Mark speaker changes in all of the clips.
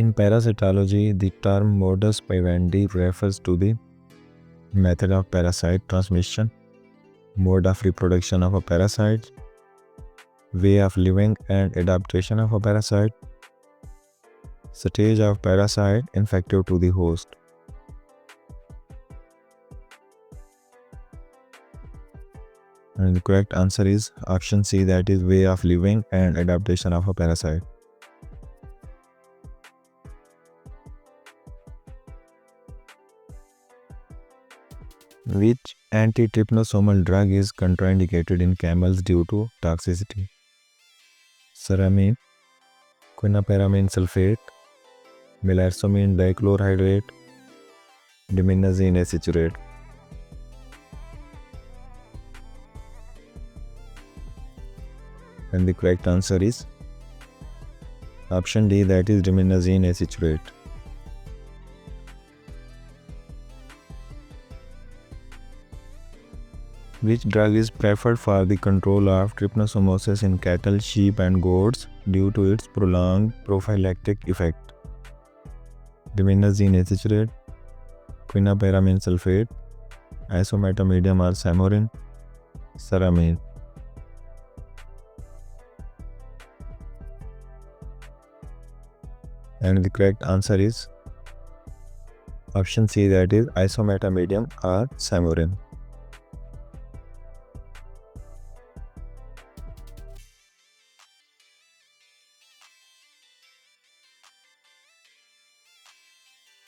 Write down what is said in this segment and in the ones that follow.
Speaker 1: In parasitology, the term modus vivendi refers to the method of parasite transmission, mode of reproduction of a parasite, way of living and adaptation of a parasite, stage of parasite infective to the host. And the correct answer is option C, that is way of living and adaptation of a parasite. Which antitrypanosomal drug is contraindicated in camels due to toxicity? Ceramine, quinaparamine sulfate, melarsomin dichlorohydrate, diminazine acetate. And the correct answer is option D, that is diminazine acetate. Which drug is preferred for the control of trypanosomosis in cattle, sheep and goats due to its prolonged prophylactic effect? Diminazine acetate, quinaparamine sulfate, isometamidum or samorin, ceramine. And the correct answer is option C, that is isometamidum or samorin.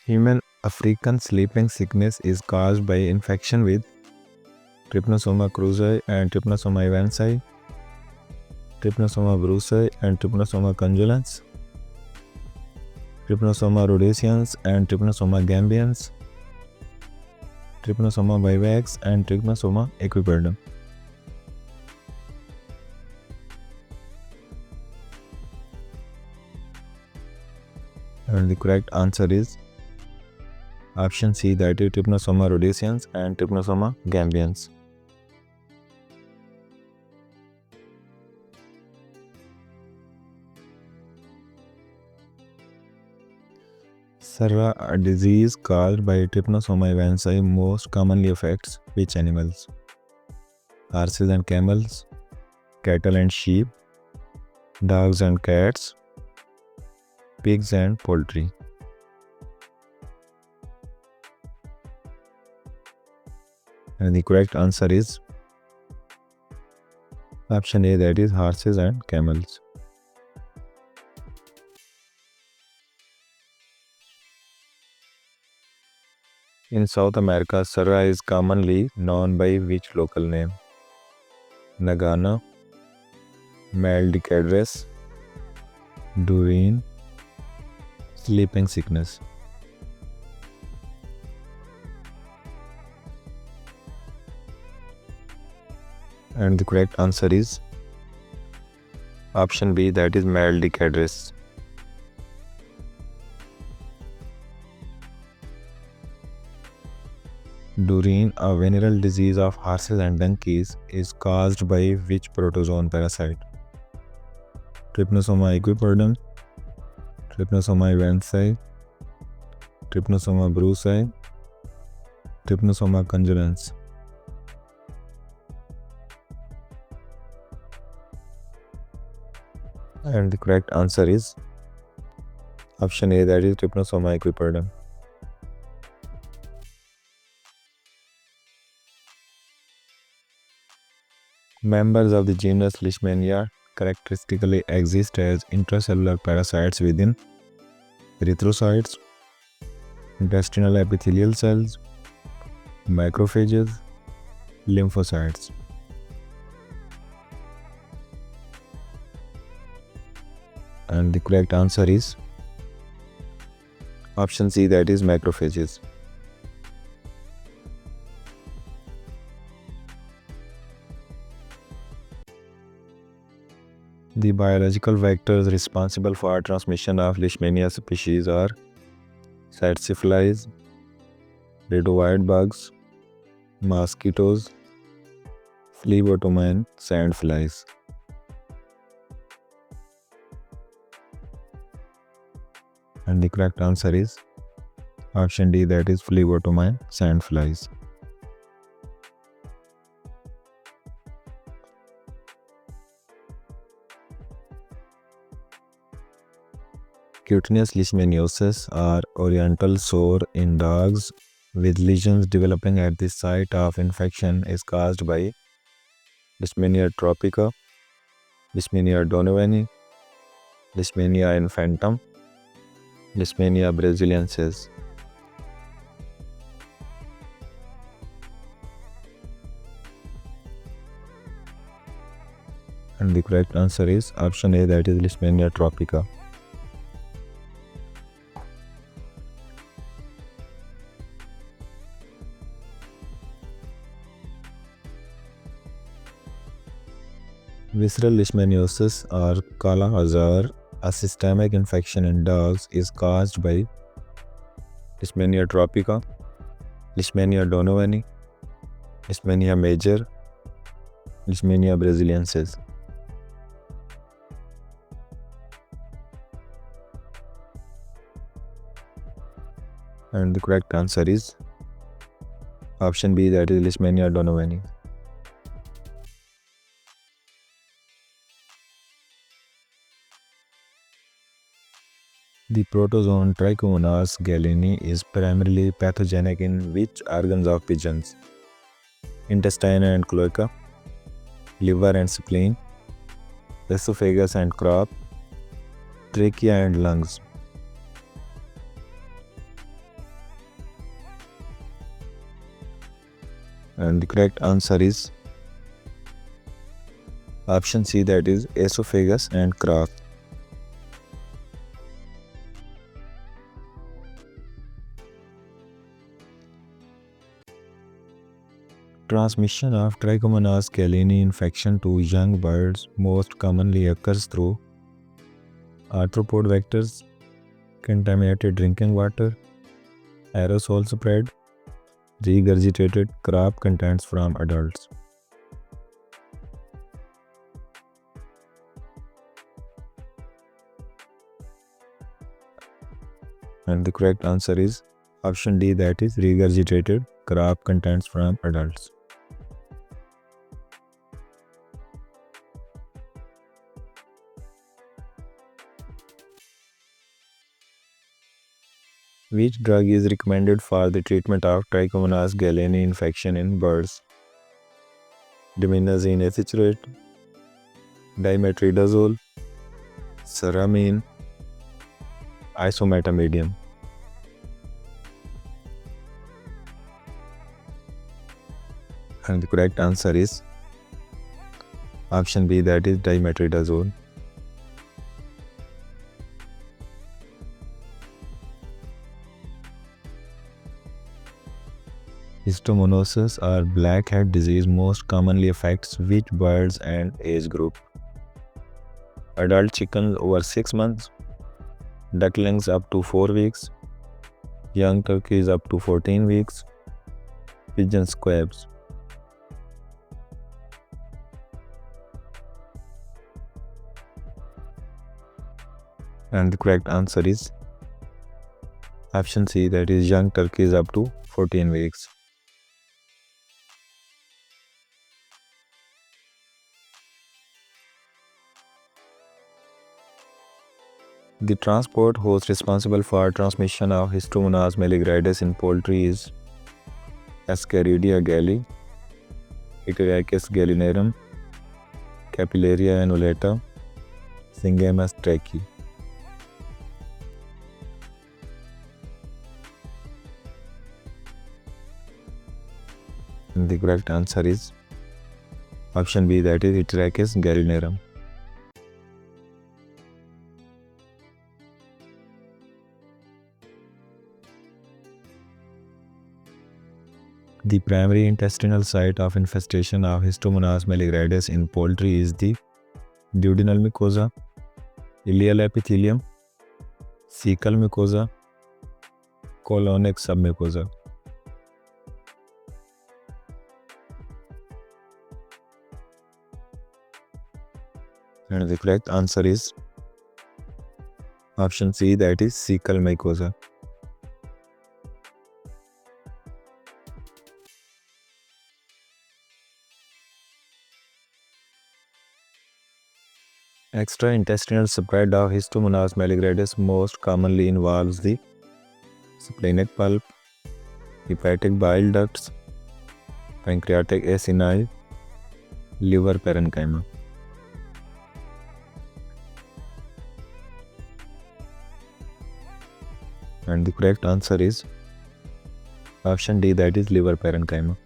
Speaker 1: Human African sleeping sickness is caused by infection with Trypanosoma cruzi and Trypanosoma evansi, Trypanosoma brucei and Trypanosoma conjugans, Trypanosoma rhodesians and Trypanosoma gambians, Trypanosoma vivax and Trypanosoma equiperdum. And the correct answer is option C, that is Trypanosoma rhodesians and Trypanosoma gambians. Sir, a disease caused by Trypanosoma evansi most commonly affects which animals? Horses and camels, cattle and sheep, dogs and cats, pigs and poultry. And the correct answer is option A, that is horses and camels. In South America, Sarra is commonly known by which local name? Nagana, mal de cadres, Durine, sleeping sickness. And the correct answer is option B, that is mal de cadres. Durine, a venereal disease of horses and donkeys, is caused by which protozoan parasite? Trypanosoma equiperdum, Trypanosoma evansi, Trypanosoma brucei, Trypanosoma conjugans. And the correct answer is option A, that is Trypanosoma equiperdum. Members of the genus Leishmania characteristically exist as intracellular parasites within erythrocytes, intestinal epithelial cells, macrophages, lymphocytes. And the correct answer is option C, that is macrophages. The biological vectors responsible for transmission of Leishmania species are tsetse flies, red-white bugs, mosquitoes, phlebotoman sandflies. And the correct answer is option D, that is phlebotomine sandflies. Cutaneous leishmaniasis or oriental sore in dogs with lesions developing at the site of infection is caused by Leishmania tropica, Leishmania donovani, Leishmania infantum, Leishmania brasiliensis. And the correct answer is option A, that is Leishmania tropica. Visceral leishmaniasis or Kala Azar, a systemic infection in dogs, is caused by Leishmania tropica, Leishmania donovani, Leishmania major, Leishmania brasiliensis. And the correct answer is option B, that is Leishmania donovani. The protozoan Trichomonas gallini is primarily pathogenic in which organs of pigeons? Intestine and cloaca, liver and spleen, esophagus and crop, trachea and lungs. And the correct answer is option C, that is esophagus and crop. Transmission of Trichomonas gallini infection to young birds most commonly occurs through arthropod vectors, contaminated drinking water, aerosol spread, regurgitated crop contents from adults. And the correct answer is option D, that is regurgitated crop contents from adults. Which drug is recommended for the treatment of Trichomonas gallini infection in birds? Dimenazine acetate, dimetridazole, ceramine, isometamidine. And the correct answer is option B, that is dimetridazole. Histomonosis or blackhead disease most commonly affects which birds and age group? Adult chickens over 6 months, ducklings up to 4 weeks, young turkeys up to 14 weeks, pigeon squabs. And the correct answer is option C, that is young turkeys up to 14 weeks. The transport host responsible for transmission of Histomonas meleagrides in poultry is Ascaridia galli, Ityracis gallinarum, Capillaria annulata, Syngamus trachi. And the correct answer is option B, that is Ityracis gallinarum. The primary intestinal site of infestation of Histomonas meleagrides in poultry is the duodenal mucosa, ileal epithelium, cecal mucosa, colonic submucosa. And the correct answer is Option C, that is cecal mycosa. Extraintestinal spread of Histomonas maligratis most commonly involves the splenic pulp, hepatic bile ducts, pancreatic acini, liver parenchyma. And the correct answer is option D, that is liver parenchyma.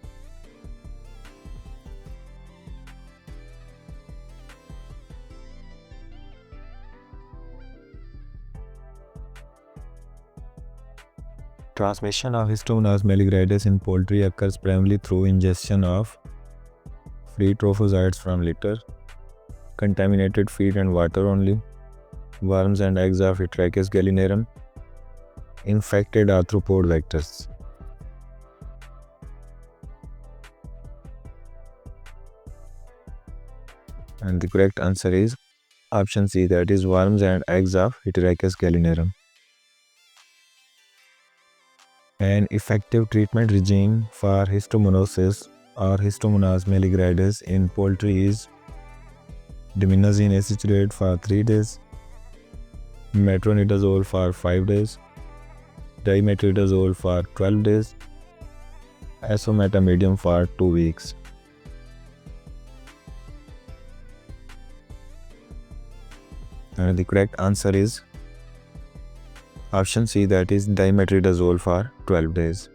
Speaker 1: Transmission of Histomonas maligratis in poultry occurs primarily through ingestion of free trophozoites from litter, contaminated feed and water only, worms and eggs of Heterachus gallinarum, infected arthropod vectors. And the correct answer is option C, that is worms and eggs of Heterachus gallinarum. An effective treatment regime for histomonosis or Histomonas maligratis in poultry is diminazine acetate for 3 days, metronidazole for 5 days, dimetronidazole for 12 days, esomeprazole for 2 weeks. And the correct answer is option C, that is dimetronidazole for 12 days.